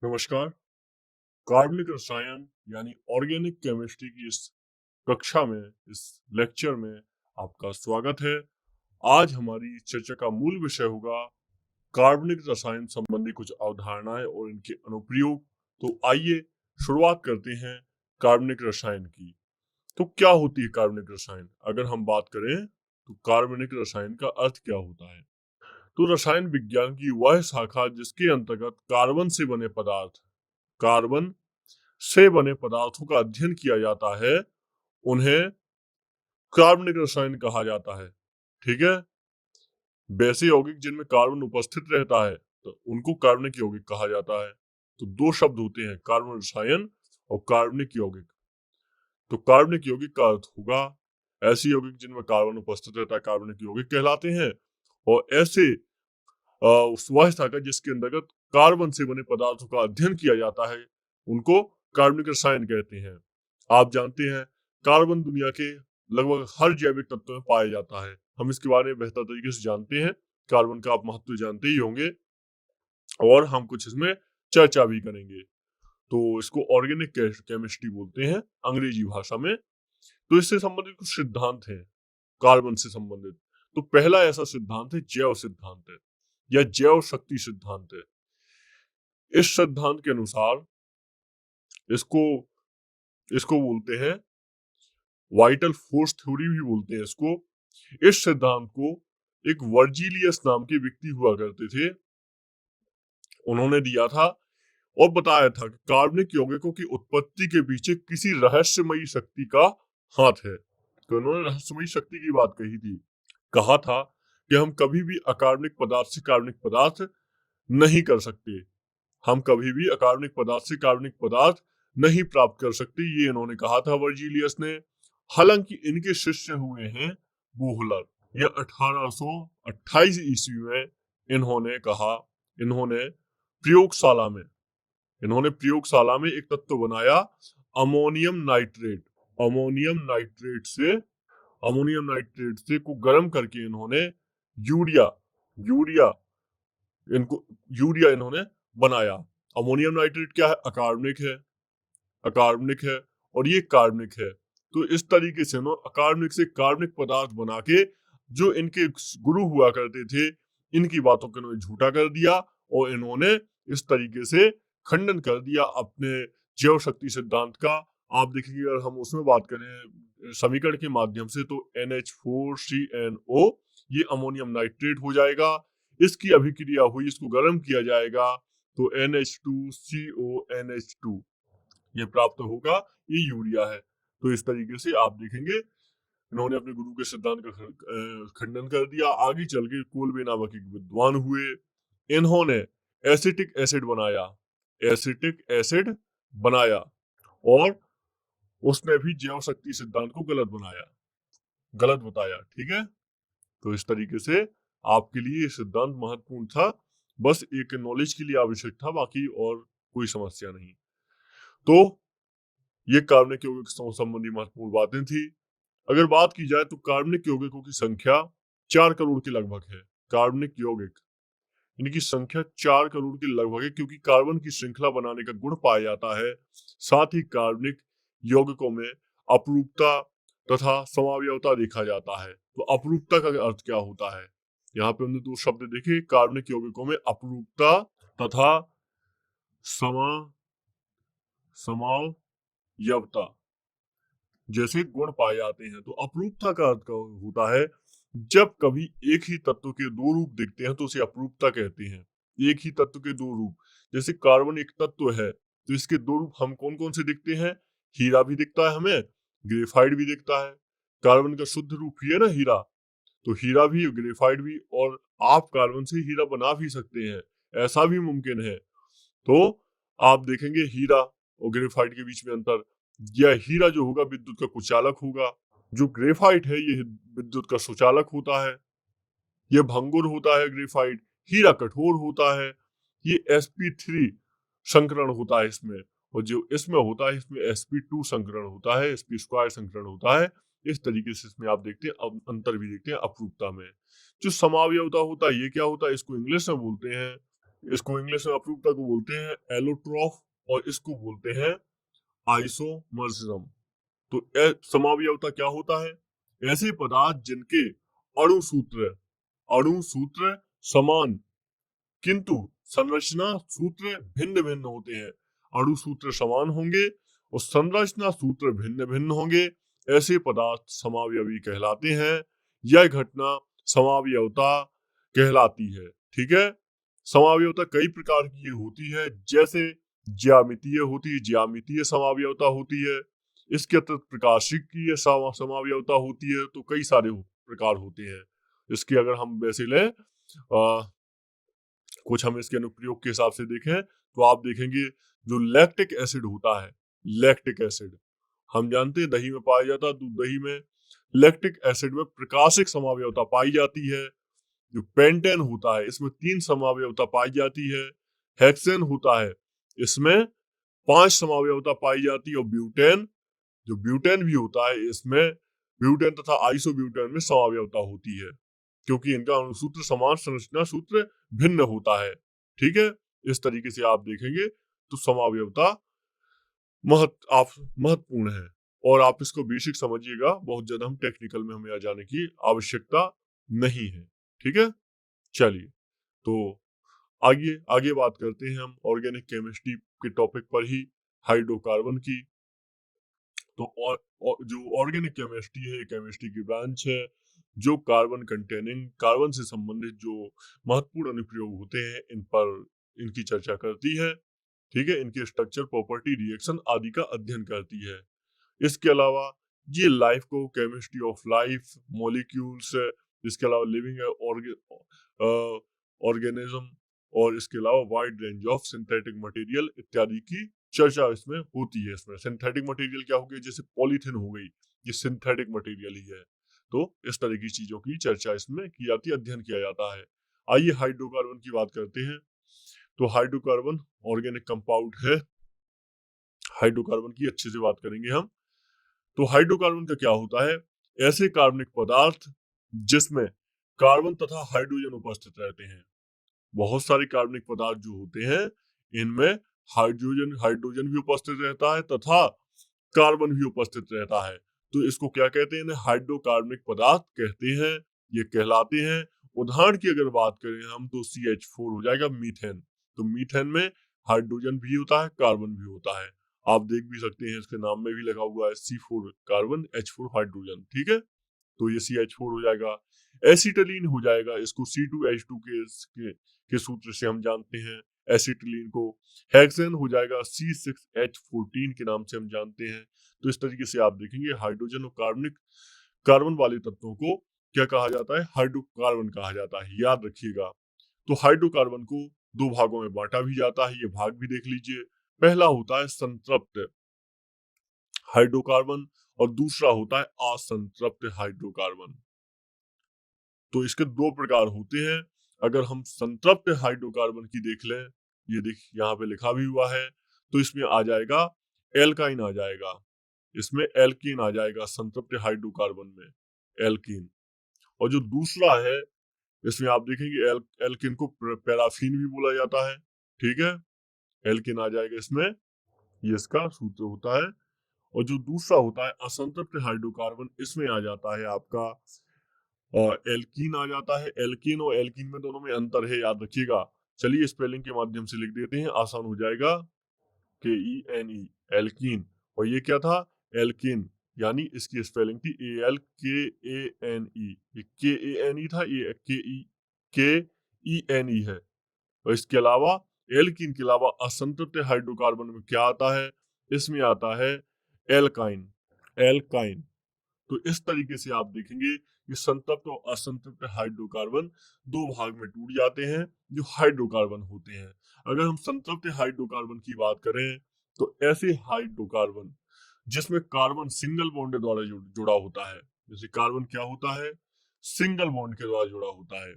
नमस्कार। कार्बनिक रसायन यानी ऑर्गेनिक केमिस्ट्री की इस कक्षा में, इस लेक्चर में आपका स्वागत है। आज हमारी चर्चा का मूल विषय होगा कार्बनिक रसायन संबंधी कुछ अवधारणाएं और इनके अनुप्रयोग। तो आइए शुरुआत करते हैं कार्बनिक रसायन की। तो क्या होती है कार्बनिक रसायन? अगर हम बात करें तो कार्बनिक रसायन का अर्थ क्या होता है? तो रसायन विज्ञान की वह शाखा जिसके अंतर्गत कार्बन से बने पदार्थों का अध्ययन किया जाता है, उन्हें कार्बनिक रसायन कहा जाता है। ठीक है। वैसे यौगिक जिनमें कार्बन उपस्थित रहता है तो उनको कार्बनिक यौगिक कहा जाता है। तो दो शब्द होते हैं, कार्बन रसायन और कार्बनिक यौगिक। तो कार्बनिक यौगिक का अर्थ होगा ऐसे यौगिक जिनमें कार्बन उपस्थित रहता है, कार्बनिक यौगिक कहलाते हैं। और ऐसे वह शाखा जिसके अंतर्गत कार्बन से बने पदार्थों का अध्ययन किया जाता है, उनको कार्बनिक रसायन कहते हैं। आप जानते हैं कार्बन दुनिया के लगभग हर जैविक तत्व में पाया जाता है। हम इसके बारे में बेहतर तरीके से जानते हैं। कार्बन का आप महत्व जानते ही होंगे और हम कुछ इसमें चर्चा भी करेंगे। तो इसको ऑर्गेनिक केमिस्ट्री बोलते हैं अंग्रेजी भाषा में। तो इससे संबंधित कुछ सिद्धांत हैं कार्बन से संबंधित। तो पहला ऐसा सिद्धांत है जैव सिद्धांत है या जैव शक्ति सिद्धांत है। इस सिद्धांत के अनुसार इसको इसको बोलते हैं वाइटल फोर्स थ्योरी भी बोलते हैं इसको। इस सिद्धांत को एक वर्जीलियस नाम के व्यक्ति हुआ करते थे, उन्होंने दिया था और बताया था कि कार्बनिक यौगिकों की उत्पत्ति के पीछे किसी रहस्यमयी शक्ति का हाथ है। तो उन्होंने रहस्यमयी शक्ति की बात कही थी। कहा था कि हम कभी भी अकार्बनिक पदार्थ से कार्बनिक पदार्थ नहीं कर सकते, हम कभी भी अकार्बनिक पदार्थ से कार्बनिक पदार्थ नहीं प्राप्त कर सकते, ये इन्होंने कहा था वर्जीलियस ने। हालांकि इनके शिष्य हुए हैं बोहलर। यह 1828 ईस्वी में इन्होंने कहा, इन्होंने प्रयोगशाला में इन्होंने प्रयोगशाला में एक तत्व बनाया अमोनियम नाइट्रेट। अमोनियम नाइट्रेट से अमोनियम नाइट्रेट से को गर्म करके इन्होंने यूरिया यूरिया इनको यूरिया इन्होंने बनाया। अमोनियम नाइट्रेट क्या है? अकार्बनिक है और ये कार्बनिक है। तो इस तरीके से इन्होंने अकार्बनिक से कार्बनिक पदार्थ बना के जो इनके गुरु हुआ करते थे, इनकी बातों को इन्होंने झूठा कर दिया और इन्होंने इस तरीके से खंडन कर दिया अपने जैव शक्ति सिद्धांत का। आप देखिए अगर हम उसमें बात करें समीकरण के माध्यम से तो NH4CnO ये अमोनियम नाइट्रेट हो जाएगा। इसकी अभिक्रिया हुई, इसको गर्म किया जाएगा तो NH2CONH2 ये प्राप्त होगा, ये यूरिया है। तो इस तरीके से आप देखेंगे इन्होंने अपने गुरु के सिद्धांत का खंडन कर दिया। आगे चल के कोलबे नामक एक विद्वान हुए, इन्होंने एसिटिक एसिड बनाया एसिटिक एसिड बनाया और उसने भी जैव शक्ति सिद्धांत को गलत बताया। ठीक है। तो इस तरीके से आपके लिए ये सिद्धांत महत्वपूर्ण था, बस एक नॉलेज के लिए आवश्यक था, बाकी और कोई समस्या नहीं। तो ये कार्बनिक यौगिक संबंधी महत्वपूर्ण बातें थी। अगर बात की जाए तो कार्बनिक यौगिकों की संख्या 4 करोड़ के लगभग है। कार्बनिक यौगिक इनकी संख्या 4 करोड़ के लगभग है, क्योंकि कार्बन की श्रृंखला बनाने का गुण पाया जाता है। साथ ही कार्बनिक यौगिकों में अपरूपता तथा समावयवता देखा जाता है। तो अपरूपता का अर्थ क्या होता है? यहाँ पे हमने दो शब्द देखे कार्बनिक यौगिकों में, अपरूपता तथा समा समावयवता जैसे गुण पाए जाते हैं। तो अपरूपता का अर्थ होता है जब कभी एक ही तत्व के दो रूप दिखते हैं तो उसे अपरूपता कहते हैं। एक ही तत्व के दो रूप, जैसे कार्बन एक तत्व है तो इसके दो रूप हम कौन कौन से दिखते हैं? हीरा भी दिखता है हमें, ग्रेफाइट भी दिखता है। कार्बन का शुद्ध रूप ही है ना हीरा, तो हीरा भी ग्रेफाइट भी, और आप कार्बन से हीरा बना भी सकते हैं, ऐसा भी मुमकिन है। तो आप देखेंगे हीरा और ग्रेफाइट के बीच में अंतर, यह हीरा जो होगा विद्युत का कुचालक होगा, जो ग्रेफाइट है ये विद्युत का सुचालक होता है। यह भंगुर होता है ग्रेफाइट, हीरा कठोर होता है। ये sp3 संकरण होता है इसमें, और जो इसमें होता है इसमें sp2 संकरण होता है, sp2 संकरण होता है। इस तरीके से इसमें आप देखते हैं अंतर भी देखते हैं अपरूपता में। जो समावयवता होता है ये क्या होता है? इसको इंग्लिश में बोलते हैं इसको इंग्लिश में अपरूपता को बोलते हैं एलोट्रॉफ और इसको बोलते हैं आइसोमर्सिज्म। तो समावयवता क्या होता है? ऐसे पदार्थ जिनके अणु सूत्र समान किंतु संरचना सूत्र भिन्न भिन्न होते हैं। अणु सूत्र समान होंगे और संरचना सूत्र भिन्न भिन्न होंगे, ऐसे पदार्थ समावयवी कहलाते हैं। यह घटना समावयवता कहलाती है। ठीक है, समावयवता कई प्रकार की होती है, जैसे ज्यामितीय समावयवता होती है। इसके अतिरिक्त प्रकाशिकीय समावयवता होती है। तो कई सारे प्रकार होते हैं इसके। अगर हम वैसे लें कुछ हम इसके अनुप्रयोग के हिसाब से देखें तो आप देखेंगे जो लैक्टिक एसिड होता है, लैक्टिक एसिड हम जानते हैं दही में पाया जाता है। दूध दही में लैक्टिक एसिड में प्रकाशिक समावयवता पाई जाती है। जो पेंटेन होता है इसमें 3 समावयवता पाई जाती है। हेक्सेन होता है इसमें 5 समावयवता पाई जाती है। और ब्यूटेन, जो ब्यूटेन भी होता है इसमें ब्यूटेन तथा आइसोब्यूटेन में समावयवता होती है, क्योंकि इनका अणुसूत्र समान, संरचना सूत्र भिन्न होता है। ठीक है, इस तरीके से आप देखेंगे तो समावयवता महत्वपूर्ण है। और आप इसको बेसिक समझिएगा, बहुत ज्यादा हम टेक्निकल में हमें आ जाने की आवश्यकता नहीं है। ठीक है, चलिए तो आगे आगे बात करते हैं हम ऑर्गेनिक केमिस्ट्री के टॉपिक पर ही, हाइड्रोकार्बन की। तो और जो ऑर्गेनिक केमिस्ट्री है, केमिस्ट्री की ब्रांच है जो कार्बन कंटेनिंग, कार्बन से संबंधित जो महत्वपूर्ण अनुप्रयोग होते हैं इन पर इनकी चर्चा करती है। ठीक है, इनके स्ट्रक्चर, प्रॉपर्टी, रिएक्शन आदि का अध्ययन करती है। इसके अलावा ये लाइफ को, केमिस्ट्री ऑफ लाइफ, मॉलिक्यूल्स, इसके अलावा लिविंग ऑर्गेनिज्म, और इसके अलावा wide range of synthetic material इत्यादि की चर्चा इसमें होती है। इसमें सिंथेटिक मटेरियल क्या हो गई, जैसे पॉलीथिन हो गई, ये सिंथेटिक मटेरियल ही है। तो इस तरह की चीजों की चर्चा इसमें की जाती है, अध्ययन किया जाता है। आइए हाइड्रोकार्बन की बात करते हैं। तो हाइड्रोकार्बन ऑर्गेनिक कंपाउंड है। हाइड्रोकार्बन की अच्छे से बात करेंगे हम। तो हाइड्रोकार्बन का क्या होता है? ऐसे कार्बनिक पदार्थ जिसमें कार्बन तथा हाइड्रोजन उपस्थित रहते हैं। बहुत सारे कार्बनिक पदार्थ जो होते हैं इनमें हाइड्रोजन भी उपस्थित रहता है तथा कार्बन भी उपस्थित रहता है। तो इसको क्या कहते हैं? हाइड्रोकार्बनिक पदार्थ कहते हैं, ये कहलाते हैं। उदाहरण की अगर बात करें हम तो CH4 हो जाएगा मीथेन। तो मीथेन में हाइड्रोजन भी होता है, कार्बन भी होता है। आप देख भी सकते हैं इसके नाम में भी लगा हुआ है C4 कार्बन, H4 हाइड्रोजन। ठीक है, तो ये CH4 हो जाएगा। एसिटिलीन हो जाएगा, इसको C2H2 के सूत्र से हम जानते हैं एसिटिलीन को। हेक्सेन हो जाएगा C6H14 के नाम से हम जानते हैं। तो इस तरीके से आप देखेंगे हाइड्रोजन और कार्बन वाले तत्वों को क्या कहा जाता है? हाइड्रोकार्बन कहा जाता है, याद रखिएगा। तो हाइड्रोकार्बन को 2 भागों में बांटा भी जाता है, ये भाग भी देख लीजिए। पहला होता है संतृप्त हाइड्रोकार्बन और दूसरा होता है असंतृप्त हाइड्रोकार्बन। तो इसके 2 प्रकार होते हैं। अगर हम संतृप्त हाइड्रोकार्बन की देख लें, ये देख यहाँ पे लिखा भी हुआ है, तो इसमें आ जाएगा एल्काइन आ जाएगा, इसमें एल्कीन आ जाएगा संतृप्त हाइड्रोकार्बन में, एल्कीन। और जो दूसरा है इसमें आप देखेंगे एल्कीन को पैराफिन भी बोला जाता है। ठीक है, एल्कीन आ जाएगा इसमें, ये इसका सूत्र होता है। और जो दूसरा होता है असंतृप्त हाइड्रोकार्बन, इसमें आ जाता है आपका एल्कीन आ जाता है। एल्कीन और एल्कीन में दोनों में अंतर है, याद रखिएगा। चलिए स्पेलिंग के माध्यम से लिख देते हैं, आसान हो जाएगा। KENE एल्कीन, और ये क्या था? एल्कीन, यानी इसकी स्पेलिंग थी ALKANE। ये KANE था, ये KENE है। और इसके अलावा एल्कीन के अलावा असंतृप्त हाइड्रोकार्बन में क्या आता है? इसमें आता है एल्काइन, एल्काइन। तो इस तरीके से आप देखेंगे ये संतृप्त और असंतृप्त हाइड्रोकार्बन 2 भाग में टूट जाते हैं जो हाइड्रोकार्बन होते हैं। अगर हम संतृप्त हाइड्रोकार्बन की बात करें तो ऐसे हाइड्रोकार्बन जिसमें कार्बन सिंगल बॉन्ड द्वारा जुड़ा होता है, जैसे कार्बन क्या होता है? सिंगल बॉन्ड के द्वारा जुड़ा होता है,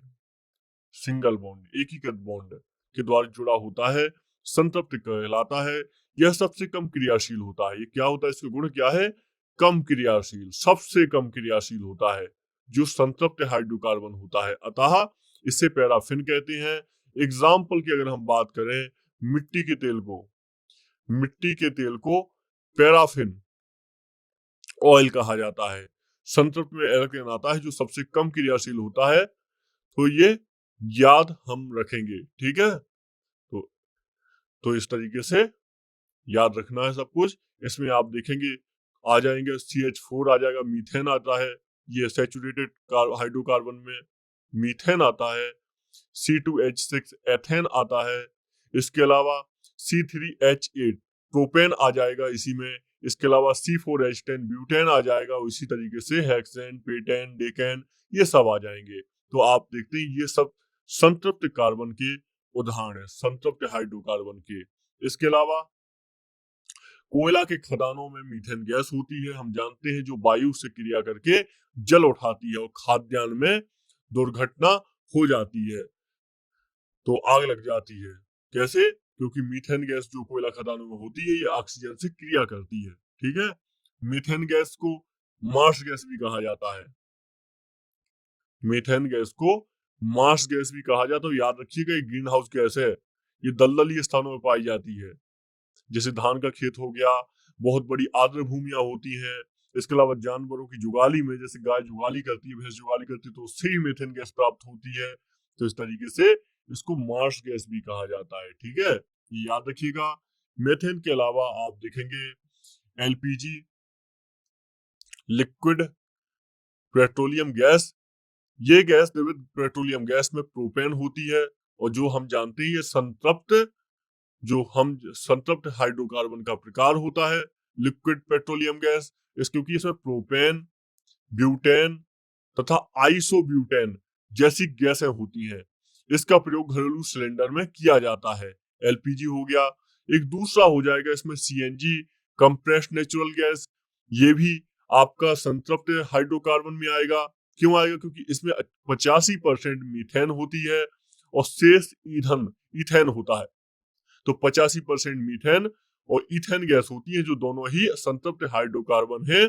सिंगल बॉन्ड, एकीकृत बॉन्ड के द्वारा जुड़ा होता है, संतृप्त कहलाता है। यह सबसे कम क्रियाशील होता है। ये क्या होता है? इसका गुण क्या है? कम क्रियाशील, सबसे कम क्रियाशील होता है जो संतृप्त हाइड्रोकार्बन होता है। अतः इसे पैराफिन कहते हैं। एग्जाम्पल की अगर हम बात करें, मिट्टी के तेल को पैराफिन ऑयल कहा जाता है। संतृप्त में एल्केन आता है जो सबसे कम क्रियाशील होता है, तो ये याद हम रखेंगे। ठीक है, तो इस तरीके से याद रखना है सब कुछ। इसमें आप देखेंगे आ जाएंगे CH4 आ जाएगा, मीथेन आता है, ये सैचुरेटेड हाइड्रोकार्बन में मीथेन आता है, C2H6 एथेन आता है, इसके अलावा C3H8 प्रोपेन आ जाएगा इसी में, इसके अलावा C4H10 ब्यूटेन आ जाएगा, इसी तरीके से हेक्सेन, पेटेन, डेकेन ये सब आ जाएंगे। तो आप देखते हैं ये सब संतृप्त कार्बन के उदाहरण है, संतृप्त हाइड्रोकार्बन के। इसके अलावा कोयला के खदानों में मीथेन गैस होती है, हम जानते हैं, जो वायु से क्रिया करके जल उठाती है और खाद्यान्न में दुर्घटना हो जाती है, तो आग लग जाती है। कैसे? क्योंकि मीथेन गैस जो कोयला खदानों में होती है, ये ऑक्सीजन से क्रिया करती है। ठीक है, मीथेन गैस को मार्श गैस भी कहा जाता है, मीथेन गैस को मार्श गैस भी कहा जाता है। तो याद रखिएगा, ये ग्रीन हाउस गैस है, ये दलदली स्थानों में पाई जाती है, जैसे धान का खेत हो गया, बहुत बड़ी आर्द्र भूमियां होती हैं। इसके अलावा जानवरों की जुगाली में, जैसे गाय जुगाली करती है, भैंस जुगाली करती है, तो उससे ही मीथेन गैस प्राप्त होती है। तो इस तरीके से इसको मार्श गैस भी कहा जाता है। ठीक है, ये याद रखिएगा। मीथेन के अलावा आप देखेंगे LPG, लिक्विड पेट्रोलियम गैस, ये गैस विविध पेट्रोलियम गैस में प्रोपेन होती है, और जो हम जानते हैं ये संतृप्त हाइड्रोकार्बन का प्रकार होता है, लिक्विड पेट्रोलियम गैस। क्योंकि इसमें प्रोपेन, ब्यूटेन तथा आइसोब्यूटेन जैसी गैसें होती हैं। इसका प्रयोग घरेलू सिलेंडर में किया जाता है। LPG हो गया, एक दूसरा हो जाएगा इसमें CNG, कंप्रेस्ड नेचुरल गैस, ये भी आपका संतृप्त हाइड्रोकार्बन में आएगा। क्यों आएगा? क्योंकि इसमें 85% मीथेन होती है और शेष ईंधन इथेन होता है। तो 85% मीथेन और इथेन गैस होती है, जो दोनों ही संतृप्त हाइड्रोकार्बन है।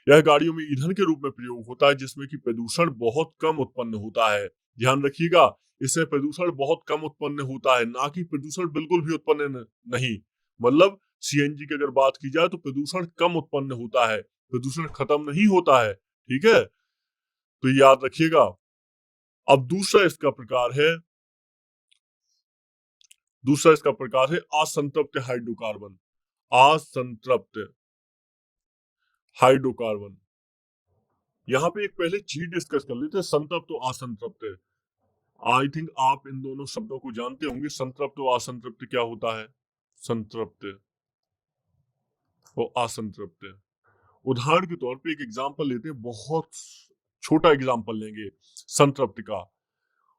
यह गाड़ियों में ईंधन के रूप में प्रयोग होता है, जिसमें कि प्रदूषण बहुत कम उत्पन्न होता है। ध्यान रखिएगा, इससे प्रदूषण बहुत कम उत्पन्न होता है, ना कि प्रदूषण बिल्कुल भी उत्पन्न नहीं। मतलब CNG की अगर बात की जाए तो प्रदूषण कम उत्पन्न होता है, प्रदूषण खत्म नहीं होता है। ठीक है, तो याद रखिएगा। अब दूसरा इसका प्रकार है असंतृप्त हाइड्रोकार्बन। असंतृप्त हाइड्रोकार्बन, यहाँ पे एक पहले चीज डिस्कस कर लेते हैं, संतृप्त तो असंतृप्त। आई थिंक आप इन दोनों शब्दों को जानते होंगे, संतृप्त और असंतृप्त क्या होता है। संतृप्त और असंतृप्त, उदाहरण के तौर पे एक एग्जांपल लेते हैं, बहुत छोटा एग्जांपल लेंगे संतृप्त का।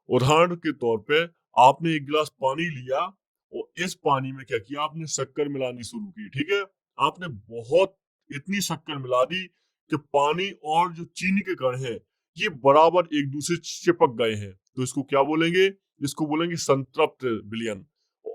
उदाहरण के तौर पे आपने एक गिलास पानी लिया और इस पानी में क्या किया, आपने शक्कर मिलानी शुरू की। ठीक है, आपने बहुत इतनी शक्कर मिला दी कि पानी और जो चीनी के कण हैं ये बराबर एक दूसरे से चिपक गए हैं, तो इसको क्या बोलेंगे? इसको बोलेंगे संतृप्त विलयन।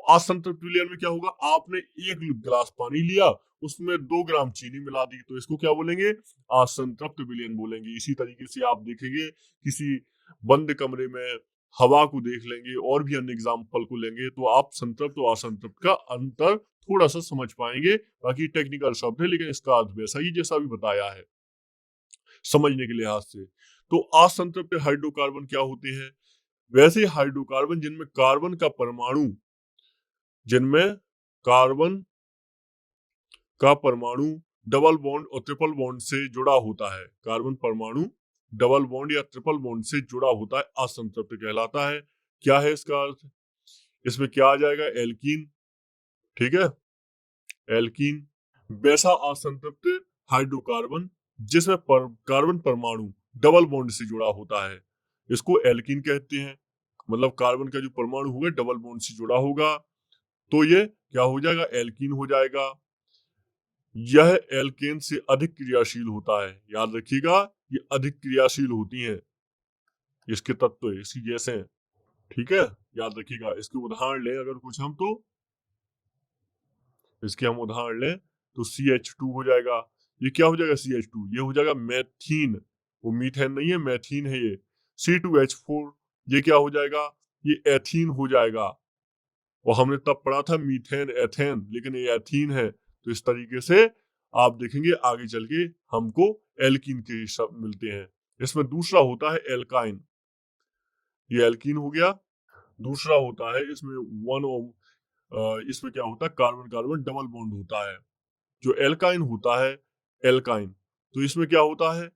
असंतृप्त विलयन में क्या होगा, आपने एक गिलास पानी लिया, उसमें 2 ग्राम चीनी मिला दी, तो इसको क्या बोलेंगे? असंतृप्त विलयन बोलेंगे। इसी तरीके से आप देखेंगे किसी बंद कमरे में हवा को देख लेंगे और भी अन्य एग्जाम्पल को लेंगे, तो आप संतृप्त और असंतृप्त का अंतर थोड़ा सा समझ पाएंगे। बाकी टेक्निकल शब्द है, लेकिन इसका अर्थ वैसा ही जैसा भी बताया है समझने के लिहाज से। तो असंतृप्त हाइड्रोकार्बन क्या होते हैं? वैसे हाइड्रोकार्बन जिनमें कार्बन का परमाणु डबल बॉन्ड और ट्रिपल बॉन्ड से जुड़ा होता है। कार्बन परमाणु डबल बॉन्ड या ट्रिपल बॉन्ड से जुड़ा होता है, असंतृप्त कहलाता है। क्या है इसका अर्थ? इसमें क्या आ जाएगा? एल्कीन। ठीक है, एल्कीन। वैसा असंतृप्त हाइड्रोकार्बन जिसमें कार्बन परमाणु डबल बॉन्ड से जुड़ा होता है, इसको एल्कीन कहते हैं। मतलब कार्बन का जो परमाणु होगा डबल बॉन्ड से जुड़ा होगा, तो ये क्या हो जाएगा? एल्कीन हो जाएगा। यह एल्केन से अधिक क्रियाशील होता है। याद रखिएगा, ये अधिक क्रियाशील होती हैं, इसके तत्व, इसकी गैसें। ठीक है, याद रखिएगा। इसके उदाहरण लें अगर कुछ हम, तो इसके हम उदाहरण लें तो CH2 हो जाएगा। ये क्या हो जाएगा? CH2, ये हो जाएगा मैथीन। वो मीथेन नहीं है, मैथीन है ये। C2H4, ये क्या हो जाएगा? ये एथीन हो जाएगा। और हमने तब पढ़ा था मीथेन एथेन, लेकिन ये एथीन है। तो इस तरीके से आप देखेंगे आगे चल के हमको एल्कीन के शब्द मिलते हैं। इसमें दूसरा होता है एल्काइन, ये एल्कीन हो गया। दूसरा होता है इसमें इसमें क्या होता है, कार्बन कार्बन डबल बॉन्ड होता है। जो एल्काइन होता है, एल्काइन, तो इसमें क्या होता है,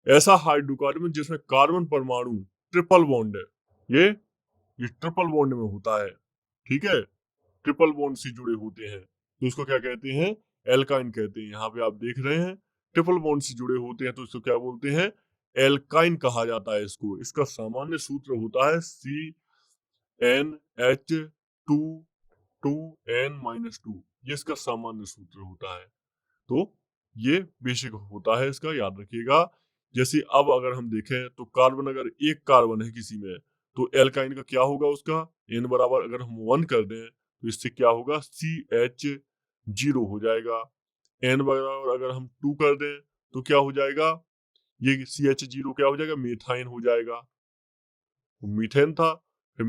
ऐसा हाइड्रोकार्बन जिसमें कार्बन परमाणु ट्रिपल बॉन्ड है। ये ट्रिपल बॉन्ड में होता है, ठीक है, ट्रिपल बॉन्ड से जुड़े होते हैं, तो इसको क्या कहते हैं, एल्काइन कहते हैं। यहाँ पे आप देख रहे हैं ट्रिपल बॉन्ड से जुड़े होते हैं, तो इसको क्या बोलते हैं, एल्काइन कहा जाता है इसको। इसका सामान्य सूत्र होता है CnH2 ये इसका सामान्य सूत्र होता है। तो ये बेसिक होता है इसका, याद रखिएगा। जैसे अब अगर हम देखें तो कार्बन, अगर एक कार्बन है किसी में, तो एल्काइन का क्या होगा, उसका n बराबर अगर हम 1 कर दें तो इससे क्या होगा, CH0 हो जाएगा। n बराबर अगर हम 2 कर दें तो क्या हो जाएगा, ये CH0 क्या हो जाएगा, मेथाइन हो जाएगा। मीथेन था, फिर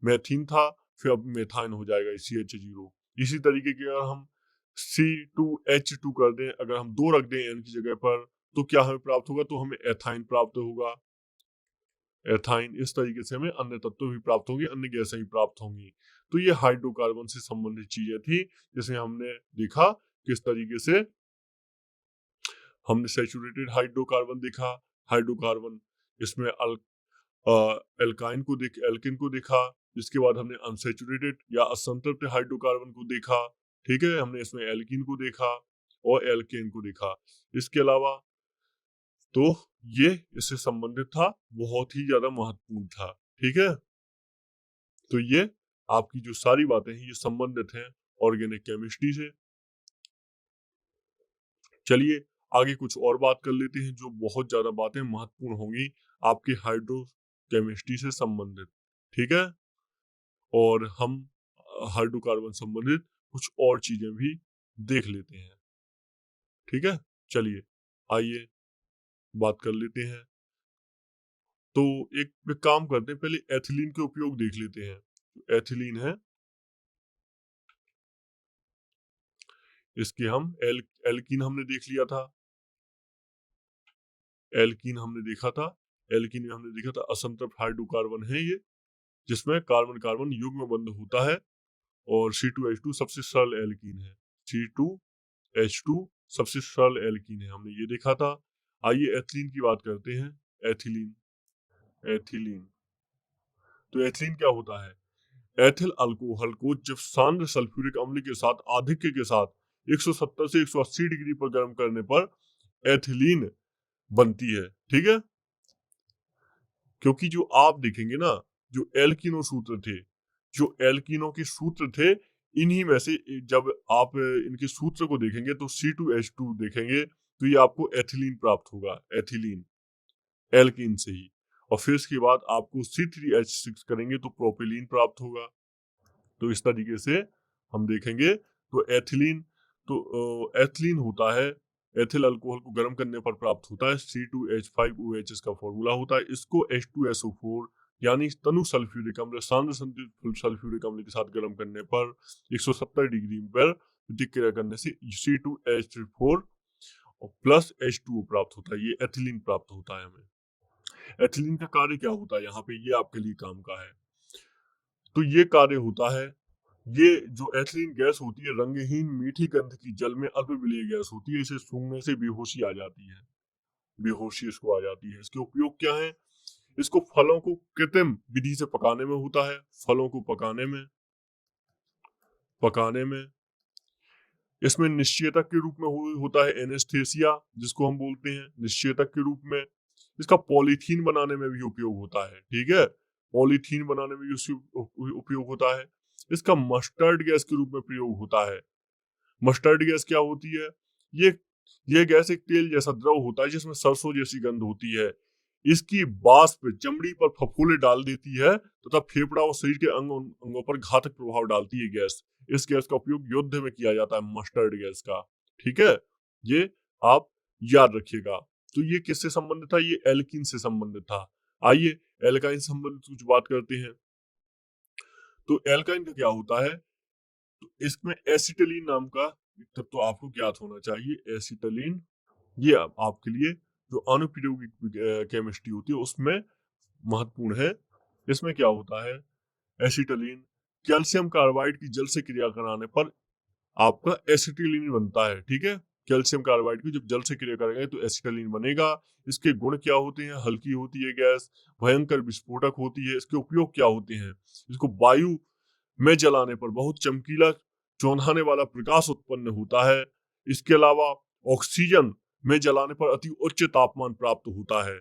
मैथीन था, फिर अब मेथाइन हो जाएगा CH0। इसी तरीके के अगर हम C2H2 कर दें, अगर हम 2 रख दें n की जगह पर, तो क्या हमें प्राप्त होगा, तो हमें एथाइन प्राप्त होगा। एथाइन, इस तरीके से हमें अन्य तत्व भी प्राप्त होंगे, अन्य गैसें भी प्राप्त होंगी। तो ये हाइड्रोकार्बन से संबंधित चीजें थी, जिसे हमने देखा किस तरीके से हमने सैचुरेटेड हाइड्रोकार्बन देखा, हाइड्रोकार्बन इसमें एल्काइन को एल्किन को देखा। इसके बाद हमने अनसैचुरेटेड या असंतृप्त हाइड्रोकार्बन को देखा, ठीक है, हमने इसमें एल्किन को देखा और एल्केन को देखा। इसके अलावा तो ये इससे संबंधित था, बहुत ही ज्यादा महत्वपूर्ण था, ठीक है। तो ये आपकी जो सारी बातें हैं ये संबंधित हैं ऑर्गेनिक केमिस्ट्री से। चलिए आगे कुछ और बात कर लेते हैं, जो बहुत ज्यादा बातें महत्वपूर्ण होंगी आपके हाइड्रो केमिस्ट्री से संबंधित, ठीक है। और हम हाइड्रोकार्बन संबंधित कुछ और चीजें भी देख लेते हैं, ठीक है। चलिए आइए बात कर लेते हैं। तो एक काम करते हैं, पहले एथिलीन के उपयोग देख लेते हैं। एथिलीन है, इसके हम एल्कीन हमने देख लिया था, एल्कीन हमने देखा था। एल्कीन में हमने देखा था असंतृप्त हाइड्रोकार्बन है ये, जिसमें कार्बन कार्बन युग्म बंध होता है, और C2H2 सबसे सरल एल्कीन है। C2H2 सबसे सरल एल्कीन है, हमने ये देखा था। आइए एथिलीन की बात करते हैं। एथिलीन, एथिलीन, तो एथिलीन क्या होता है, एथिल अल्कोहल को जब सांद्र सल्फ्यूरिक अम्ल के साथ आधिक्य के साथ 170 से 180 डिग्री पर गर्म करने पर एथिलीन बनती है, ठीक है। क्योंकि जो आप देखेंगे ना, जो एल्किनो सूत्र थे, जो एल्किनो के सूत्र थे, इन्हीं में से जब आप इनके सूत्र को देखेंगे तो C2H2 देखेंगे तो ये आपको एथिलीन प्राप्त होगा, एथिलीन एल्किन से ही। और फिर इसके बाद आपको C3H6 करेंगे तो प्रोपिलीन प्राप्त होगा। तो इस तरीके से हम देखेंगे तो एथिलीन, तो एथिलीन होता है, एथिल अल्कोहल को गर्म करने पर प्राप्त होता है। C2H5OH इसका फॉर्मूला होता है। इसको H2SO4 यानी तनु सल्फ्यूरिक अम्ल, सांद्र सल्फ्यूरिक अम्ल के साथ गर्म करने पर 170 डिग्री पर प्रतिक्रिया करने से C2H4 प्लस H2O प्राप्त होता है, ये एथिलीन प्राप्त होता है हमें। एथिलीन का कार्य क्या होता है यहाँ पे, ये आपके लिए काम का है। तो ये कार्य होता है, ये जो एथिलीन गैस होती है रंगहीन मीठी गंध की जल में अल्पविलीय गैस होती है। इसे सूंघने से बेहोशी आ जाती है, बेहोशी इसको आ जाती है। इसके उपयोग क्या है, इसको फलों को कृत्रिम विधि से पकाने में होता है, फलों को पकाने में इसमें निश्चेतक के रूप में होता है, एनेस्थेसिया जिसको हम बोलते हैं, निश्चेतक के रूप में। इसका पॉलीथीन बनाने में भी उपयोग होता है, ठीक है, पॉलीथीन बनाने में भी उपयोग होता है। इसका मस्टर्ड गैस के रूप में प्रयोग होता है। मस्टर्ड गैस क्या होती है, ये ये गैस एक तेल जैसा द्रव होता है जिसमें सरसों जैसी गंध होती है। इसकी वाष्प चमड़ी पर फफूंदे डाल देती है तथा फेफड़ा और शरीर के अंगों पर घातक प्रभाव डालती है गैस। इस गैस का उपयोग युद्ध में किया जाता है, मस्टर्ड गैस का, ठीक है, ये आप याद रखिएगा। तो ये किससे संबंधित था, ये एल्किन से संबंधित था। आइए एल्काइन संबंधित कुछ बात करते हैं। तो एल्काइन का क्या होता है, तो इसमें एसिटिलीन नाम का तत्व तो आपको ज्ञात होना चाहिए। एसिटिलीन ये आपके लिए जो अनुप्रयोगिक केमिस्ट्री होती है उसमें महत्वपूर्ण है। इसमें क्या होता है, एसिटिलीन कैल्शियम कार्बाइड की जल से क्रिया कराने पर आपका एसिटिलीन बनता है। ठीक है, कैल्शियम कार्बाइड की जब जल से क्रिया करेंगे तो एसिटिलीन बनेगा। इसके गुण क्या होते हैं, हल्की होती है गैस, भयंकर विस्फोटक होती है। इसके उपयोग क्या होते हैं, इसको वायु में जलाने पर बहुत चमकीला चौंधाने वाला प्रकाश उत्पन्न होता है। इसके अलावा ऑक्सीजन में जलाने पर अति उच्च तापमान प्राप्त होता है।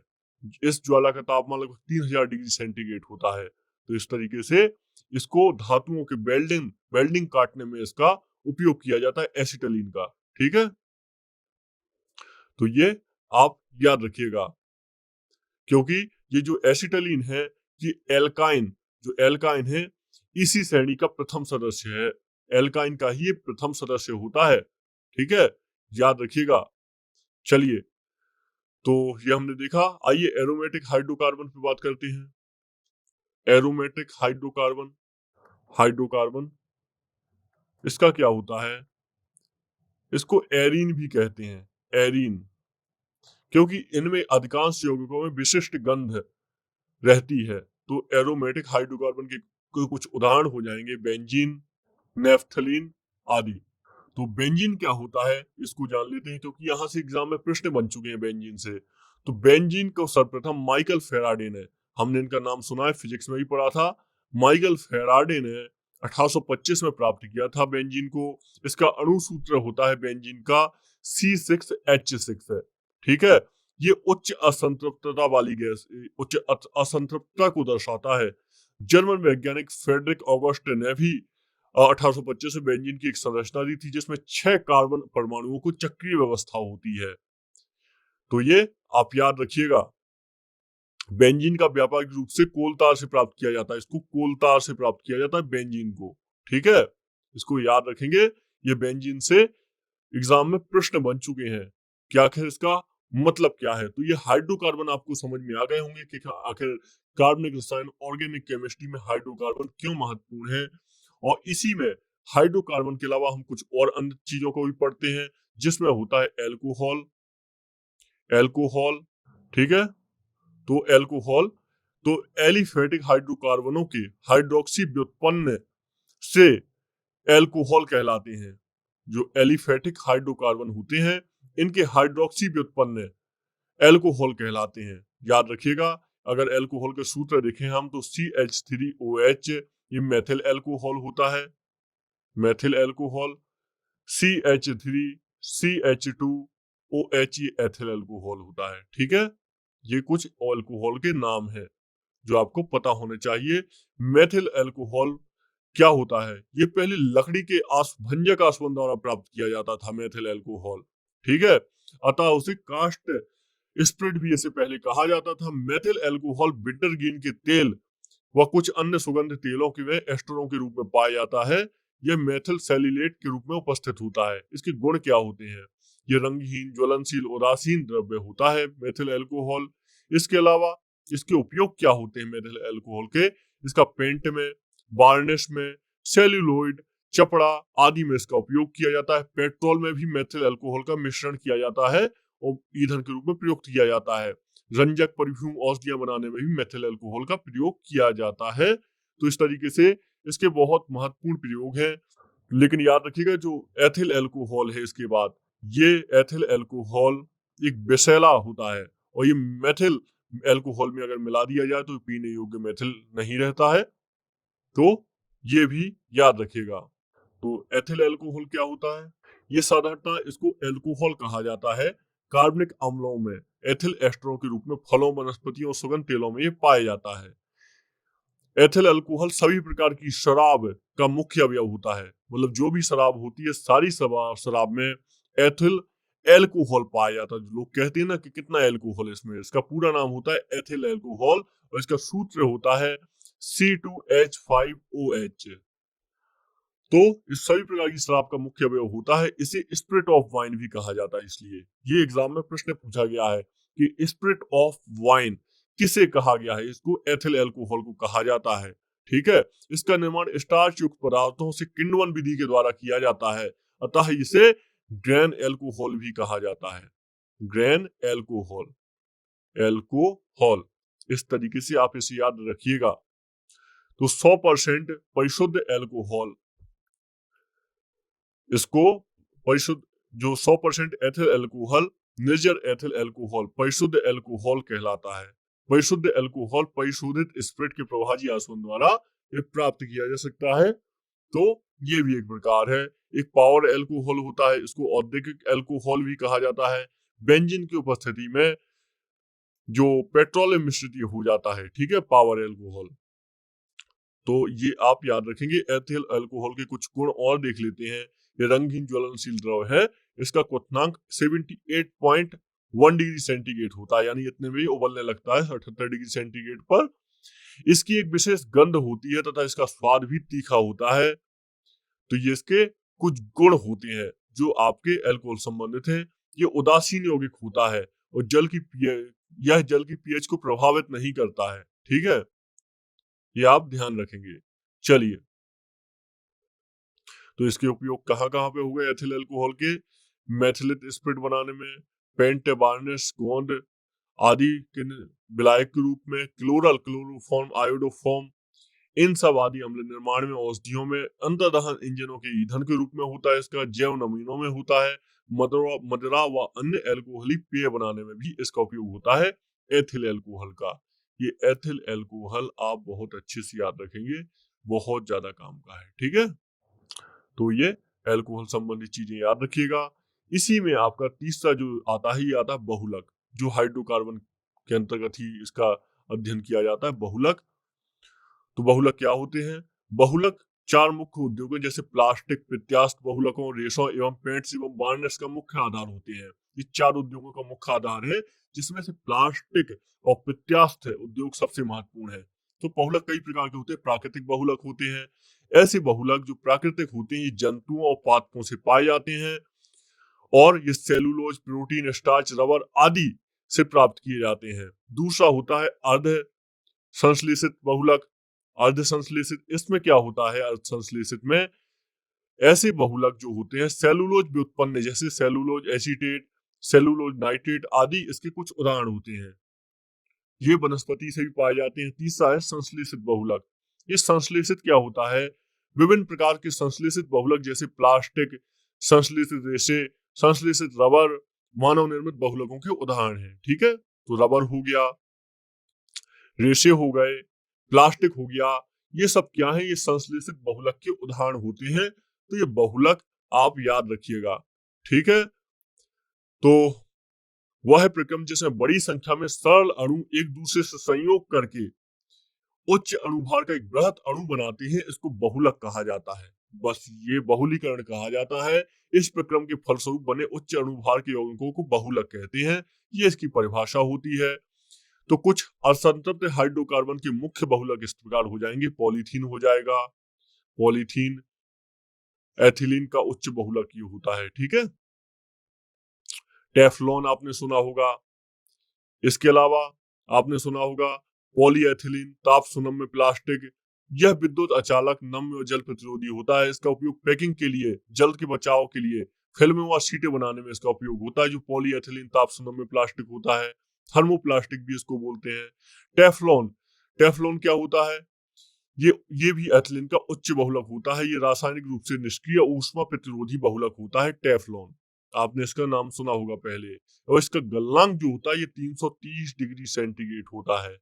इस ज्वाला का तापमान लगभग 3000 डिग्री सेंटीग्रेड होता है। तो इस तरीके से इसको धातुओं के वेल्डिंग काटने में इसका उपयोग किया जाता है एसिटिलीन का। ठीक है, तो ये आप याद रखिएगा, क्योंकि ये जो एसिटिलीन है ये एल्काइन है इसी श्रेणी का प्रथम सदस्य है। एल्काइन का ही प्रथम सदस्य होता है। ठीक है, याद रखिएगा। चलिए, तो ये हमने देखा। आइए एरोमेटिक हाइड्रोकार्बन पे बात करते हैं। एरोमेटिक हाइड्रोकार्बन इसका क्या होता है, इसको एरीन भी कहते हैं। एरीन, क्योंकि इनमें अधिकांश यौगिकों में विशिष्ट गंध रहती है। तो एरोमेटिक हाइड्रोकार्बन के कुछ उदाहरण हो जाएंगे बेंजीन, नेफ्थलीन आदि। तो बेंजीन क्या होता है इसको जान लेते हैं, क्योंकि यहाँ से एग्जाम में प्रश्न बन चुके हैं बेंजीन से। तो बेंजीन को सर्वप्रथम माइकल फेराडे ने, हमने इनका नाम सुना है, फिजिक्स में भी पढ़ा था। माइकल फेराडे ने 1825 में प्राप्त किया था बेंजीन को। इसका अणु सूत्र होता है बेंजीन का C6H6 है। ठीक है, ये उच्च असंतृप्तता वाली गैस, उच्च असंतृप्तता को दर्शाता है। जर्मन वैज्ञानिक फ्रेडरिक ऑगस्ट ने भी 1825 में बेंजीन की एक संरचना दी थी जिसमें 6 कार्बन परमाणुओं को चक्रीय व्यवस्था होती है। तो ये आप याद रखिएगा। बेंजीन का व्यापक रूप से कोलतार से प्राप्त किया जाता है। इसको कोलतार से प्राप्त किया जाता है बेंजीन को। ठीक है, इसको याद रखेंगे। ये बेंजीन से एग्जाम में प्रश्न बन चुके हैं कि आखिर इसका मतलब क्या है। तो ये हाइड्रोकार्बन आपको समझ में आ गए होंगे कि आखिर कार्बनिक रसायन ऑर्गेनिक केमिस्ट्री में हाइड्रोकार्बन क्यों महत्वपूर्ण है। और इसी में हाइड्रोकार्बन के अलावा हम कुछ और अन्य चीजों को भी पढ़ते हैं, जिसमें होता है एल्कोहल। ठीक है, तो एल्कोहल, तो एलिफेटिक हाइड्रोकार्बनों के हाइड्रोक्सी व्युत्पन्न से एल्कोहल कहलाते हैं। जो एलिफेटिक हाइड्रोकार्बन होते हैं इनके हाइड्रोक्सी व्युत्पन्न एल्कोहल कहलाते हैं। याद रखिएगा, अगर एल्कोहल के सूत्र देखें हम तो CH3OH ये मेथिल एल्कोहल होता है। मेथिल एल्कोहल, CH3CH2OH ये एथिल एल्कोहल होता है। ठीक है, ये कुछ अल्कोहल के नाम है जो आपको पता होने चाहिए। मेथिल अल्कोहल क्या होता है, ये पहले लकड़ी के भंजक आसवन द्वारा प्राप्त किया जाता था मेथिल अल्कोहल। ठीक है, अतः उसे कास्ट स्प्रिट भी इसे पहले कहा जाता था। मेथिल अल्कोहल बिटरगीन के तेल व कुछ अन्य सुगंध तेलों के वे एस्टरों के रूप में पाया जाता है। यह मेथिल सेल्यूलेट के रूप में उपस्थित होता है। इसके गुण क्या होते हैं, ये रंगहीन, ज्वलनशील, उदासीन द्रव्य होता है मेथिल अल्कोहल। इसके अलावा इसके उपयोग क्या होते हैं मेथिल अल्कोहल के, इसका पेंट में, वार्निश में, सेल्यूलोइड, चपड़ा आदि में इसका उपयोग किया जाता है। पेट्रोल में भी मेथिल अल्कोहल का मिश्रण किया जाता है और ईंधन के रूप में प्रयोग किया जाता है। रंजक, परफ्यूम, औषधियां बनाने में भी मेथिल अल्कोहल का प्रयोग किया जाता है। तो इस तरीके से इसके बहुत महत्वपूर्ण प्रयोग हैं। लेकिन याद रखिएगा जो एथिल अल्कोहल है इसके बाद, ये एथिल अल्कोहल एक विषैला होता है और ये मेथिल अल्कोहल में अगर मिला दिया जाए तो पीने योग्य मेथिल नहीं रहता है। तो ये भी याद रखिएगा। तो एथिल अल्कोहल क्या होता है, ये साधारणतः इसको अल्कोहल कहा जाता है। कार्बनिक अम्लों में एथिल एस्टरों के रूप में फलों, वनस्पतियों और सुगंध तेलों में ये पाया जाता है। एथिल अल्कोहल सभी प्रकार की शराब का मुख्य अवयव होता है। मतलब जो भी शराब होती है सारी शराब में एथिल एल्कोहल पाया जाता है। लोग कहते हैं ना कि कितना एल्कोहल है इसमें, इसका पूरा नाम होता है एथिल एल्कोहल और इसका सूत्र होता है C2H5OH। तो इस सभी प्रकार की शराब का मुख्य अवयव होता है। इसे स्पिरिट ऑफ वाइन भी कहा जाता है। इसलिए ये एग्जाम में प्रश्न पूछा गया है कि स्पिरिट ऑफ वाइन किसे कहा गया है? इसको एथिल अल्कोहल को कहा जाता है। ठीक है, इसका निर्माण स्टार्च युक्त पदार्थों से किण्वन विधि के द्वारा किया जाता है, अतः इसे ग्रेन अल्कोहल भी कहा जाता है। ग्रेन अल्कोहल, अल्कोहल, इस तरीके से आप इसे याद रखिएगा। तो 100% परिशुद्ध अल्कोहल, इसको परिशुद्ध, जो 100% एथिल अल्कोहल, निर्जर एथिल अल्कोहल परिशुद्ध अल्कोहल कहलाता है। परिशुद्ध अल्कोहल परिशोधित स्पिरिट के प्रवाही आसवन द्वारा प्राप्त किया जा सकता है। तो ये भी एक प्रकार है। एक पावर अल्कोहल होता है, इसको औद्योगिक अल्कोहल भी कहा जाता है। बेंजीन की उपस्थिति में जो पेट्रोलियम मिश्रित हो जाता है, ठीक है, पावर अल्कोहल। तो ये आप याद रखेंगे। एथिल अल्कोहल के कुछ गुण और देख लेते हैं। ये रंगहीन ज्वलनशील द्रव है, इसका क्वथनांक 78.1 डिग्री सेंटीग्रेड होता है, यानी इतने में ही उबलने लगता है 78 डिग्री सेंटीग्रेड पर। इसकी एक विशेष गंध होती है तथा इसका स्वाद भी तीखा होता है। तो ये इसके कुछ गुण होते हैं जो आपके अल्कोहल संबंधित है। ये उदासीन यौगिक होता है और यह जल की पीएच को प्रभावित नहीं करता है। ठीक है, ये आप ध्यान रखेंगे। चलिए, तो इसके उपयोग कहाँ कहाँ पे हो गए एथिल अल्कोहल के? मैथिलित स्पिरिट बनाने में, पेंट, वार्निश, गोंद आदि के विलायक के रूप में, क्लोरल, क्लोरोफॉर्म, आयोडोफॉर्म, इन सब आदि अम्ल निर्माण में, औषधियों में, अंतर्दहन इंजनों के ईंधन के रूप में होता है इसका, जैव नमूनों में होता है, मदिरा व अन्य अल्कोहली पेय बनाने में भी इसका उपयोग होता है एथिल अल्कोहल का। ये एथिल अल्कोहल आप बहुत अच्छे से याद रखेंगे, बहुत ज्यादा काम का है। ठीक है, तो ये अल्कोहल संबंधी चीजें याद रखिएगा। इसी में आपका तीसरा जो आता है, ये आता है बहुलक, जो हाइड्रोकार्बन के अंतर्गत ही इसका अध्ययन किया जाता है, बहुलक। तो बहुलक क्या होते हैं? बहुलक चार मुख्य उद्योगों जैसे प्लास्टिक, प्रत्यास्थ बहुलकों, रेशों एवं पेंट्स एवं वार्निश का मुख्य आधार होते हैं। ये चार उद्योगों का मुख्य आधार है, जिसमें से प्लास्टिक और प्रत्यास्थ उद्योग सबसे महत्वपूर्ण है। तो बहुलक कई प्रकार के होते हैं। प्राकृतिक बहुलक होते हैं। ऐसे बहुलक जो प्राकृतिक होते हैं, ये जंतुओं और पादपों से पाए जाते हैं और ये सेलुलोज, प्रोटीन, स्टार्च, रबर आदि से प्राप्त किए जाते हैं। दूसरा होता है अर्ध संश्लेषित बहुलक। अर्ध संश्लेषित, इसमें क्या होता है? अर्ध संश्लेषित में ऐसे बहुलक जो होते हैं सेलुलोज व्युत्पन्न, जैसे सेलुलोज एसीटेट, सेलुलोज नाइट्रेट आदि इसके कुछ उदाहरण होते हैं। ये वनस्पति से भी पाए जाते हैं। तीसरा है संश्लेषित बहुलक। ये संश्लेषित क्या होता है? विभिन्न प्रकार के संश्लेषित बहुलक जैसे प्लास्टिक, संश्लेषित रेशे, संश्लेषित रबर मानव निर्मित बहुलकों के उदाहरण हैं। ठीक है, तो रबर हो गया, रेशे हो गए, प्लास्टिक हो गया, ये सब क्या है? ये संश्लेषित बहुलक के उदाहरण होते हैं। तो ये बहुलक आप याद रखिएगा। ठीक है, तो वह प्रक्रम जिसमें बड़ी संख्या में सरल अणु एक दूसरे से संयोग करके उच्च अणुभार का एक बृहत अणु बनाते हैं, इसको बहुलक कहा जाता है। बस ये बहुलीकरण कहा जाता है। इस प्रक्रम के फलस्वरूप बने उच्च अणुभार के यौगिकों को बहुलक कहते हैं। ये इसकी परिभाषा होती है। तो कुछ असंतृप्त हाइड्रोकार्बन के मुख्य बहुलक इस प्रकार हो जाएंगे। पॉलीथीन हो जाएगा, पॉलीथीन, एथिलीन का उच्च बहुलक ये होता है। ठीक है, टेफ्लॉन आपने सुना होगा। इसके अलावा आपने सुना होगा पॉलीएथिलीन, ताप सुनम्य प्लास्टिक। यह विद्युत अचालक, नम्य और जल प्रतिरोधी होता है। इसका उपयोग पैकिंग के लिए, जल के बचाव के लिए, फिल्में व शीटें बनाने में इसका उपयोग होता है। जो पॉलीएथिलीन ताप सुनम्य प्लास्टिक होता है, थर्मोप्लास्टिक भी इसको बोलते हैं। टेफ्लॉन, टेफ्लॉन क्या होता है? ये भी एथिलीन का उच्च बहुलक होता है। ये रासायनिक रूप से निष्क्रिय ऊष्मा प्रतिरोधी बहुलक होता है टेफ्लॉन। आपने इसका नाम सुना होगा पहले। और इसका गलनांक जो होता है ये 330 डिग्री सेंटीग्रेड होता है।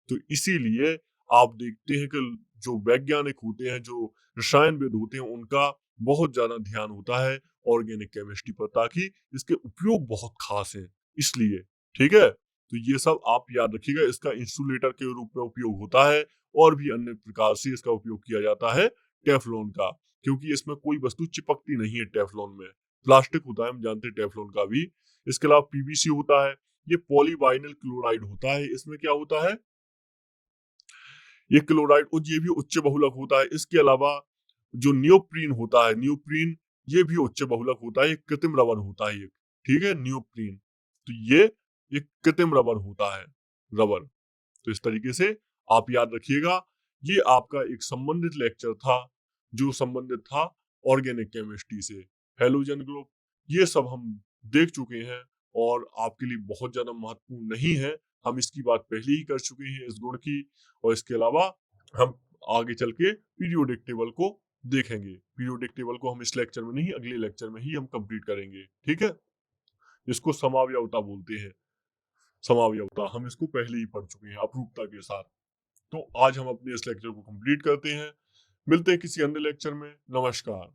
तो इसीलिए आप देखते हैं कि जो वैज्ञानिक होते हैं, जो रसायनविद होते हैं, उनका बहुत ज्यादा ध्यान होता है ऑर्गेनिक केमिस्ट्री पर, ताकि इसके उपयोग बहुत खास है इसलिए। ठीक है, तो ये सब आप याद रखिएगा। इसका इंसुलेटर के रूप में उपयोग होता है और भी अन्य प्रकार से इसका उपयोग किया जाता है टेफ्लॉन का, क्योंकि इसमें कोई वस्तु चिपकती नहीं है। टेफ्लॉन में प्लास्टिक होता है, हम जानते हैं टेफ्लॉन का भी। इसके अलावा पीवीसी होता है। ये पॉलीवाइनिल क्लोराइड होता है। इसमें क्या होता है? ये क्लोराइड, ये भी उच्च बहुलक होता है। इसके अलावा जो नियोप्रीन होता है, नियोप्रीन ये भी उच्च बहुलक होता है। ये कृत्रिम रबर होता है ये। ठीक है, नियोप्रीन, तो ये कृत्रिम रबर होता है, रबर। तो इस तरीके से आप याद रखिएगा, ये आपका एक संबंधित लेक्चर था जो संबंधित था ऑर्गेनिक केमिस्ट्री से। हैलोजन ग्रुप ये सब हम देख चुके हैं और आपके लिए बहुत ज्यादा महत्वपूर्ण नहीं है, हम इसकी बात पहले ही कर चुके हैं इस गुण की। और इसके अलावा हम आगे चल के पीरियोडिक टेबल को देखेंगे। पीरियोडिक टेबल को हम इस लेक्चर में नहीं, अगले लेक्चर में ही हम कंप्लीट करेंगे, ठीक है। इसको समावयवता बोलते हैं, समावयवता हम इसको पहले ही पढ़ चुके हैं अपरूपता के साथ। तो आज हम अपने इस लेक्चर को कंप्लीट करते हैं, मिलते हैं किसी अन्य लेक्चर में। नमस्कार।